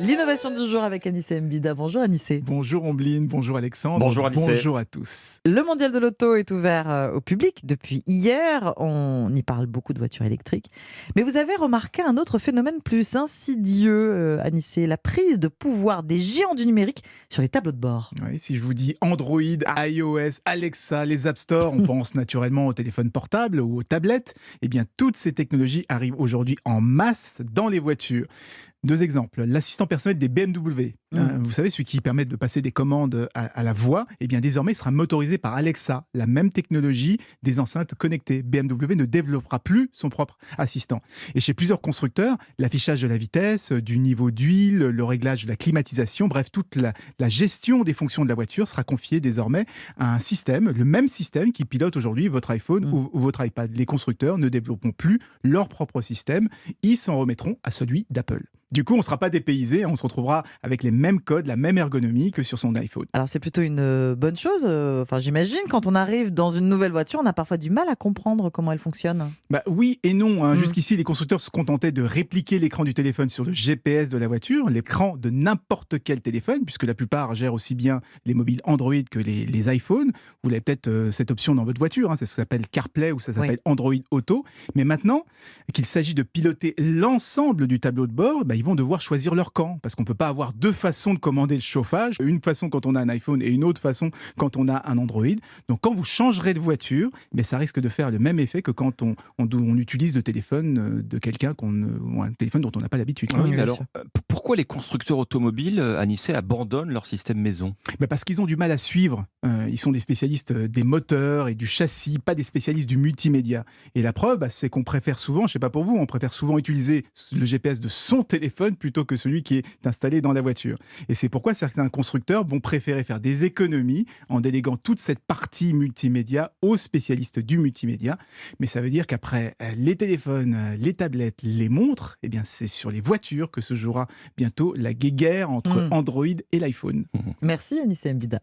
L'innovation du jour avec Anissé Mbida. Bonjour Anissé. Bonjour Ombline, bonjour Alexandre. Bonjour Anissé. Bonjour à tous. Le mondial de l'auto est ouvert au public depuis hier. On y parle beaucoup de voitures électriques. Mais vous avez remarqué un autre phénomène plus insidieux, Anissé, la prise de pouvoir des géants du numérique sur les tableaux de bord. Oui, si je vous dis Android, iOS, Alexa, les App Store, on pense naturellement aux téléphones portables ou aux tablettes. Eh bien, toutes ces technologies arrivent aujourd'hui en masse dans les voitures. Deux exemples. L'assistant personnel des BMW. Vous savez, celui qui permet de passer des commandes à la voix, eh bien désormais, il sera motorisé par Alexa, la même technologie des enceintes connectées. BMW ne développera plus son propre assistant. Et chez plusieurs constructeurs, l'affichage de la vitesse, du niveau d'huile, le réglage de la climatisation, bref, toute la gestion des fonctions de la voiture sera confiée désormais à un système, le même système qui pilote aujourd'hui votre iPhone ou votre iPad. Les constructeurs ne développeront plus leur propre système, ils s'en remettront à celui d'Apple. Du coup, on ne sera pas dépaysé, on se retrouvera avec les mêmes codes, la même ergonomie que sur son iPhone. Alors c'est plutôt une bonne chose. Enfin, j'imagine, quand on arrive dans une nouvelle voiture, on a parfois du mal à comprendre comment elle fonctionne. Bah oui et non. Jusqu'ici, les constructeurs se contentaient de répliquer l'écran du téléphone sur le GPS de la voiture, l'écran de n'importe quel téléphone, puisque la plupart gèrent aussi bien les mobiles Android que les iPhones. Vous avez peut-être cette option dans votre voiture, c'est ce que s'appelle CarPlay ou ça s'appelle Android Auto. Mais maintenant qu'il s'agit de piloter l'ensemble du tableau de bord, ils vont devoir choisir leur camp, parce qu'on ne peut pas avoir deux façons de commander le chauffage, une façon quand on a un iPhone et une autre façon quand on a un Android. Donc quand vous changerez de voiture, ça risque de faire le même effet que quand on utilise le téléphone de quelqu'un ou un téléphone dont on n'a pas l'habitude. Oui, mais alors, pourquoi les constructeurs automobiles, Anissé, abandonnent leur système maison ? Parce qu'ils ont du mal à suivre. Ils sont des spécialistes des moteurs et du châssis, pas des spécialistes du multimédia. Et la preuve, c'est qu'on préfère souvent, je ne sais pas pour vous, on préfère souvent utiliser le GPS de son téléphone plutôt que celui qui est installé dans la voiture. Et c'est pourquoi certains constructeurs vont préférer faire des économies en déléguant toute cette partie multimédia aux spécialistes du multimédia. Mais ça veut dire qu'après les téléphones, les tablettes, les montres, c'est sur les voitures que se jouera bientôt la guéguerre entre Android et l'iPhone. Merci Anissé Mbida.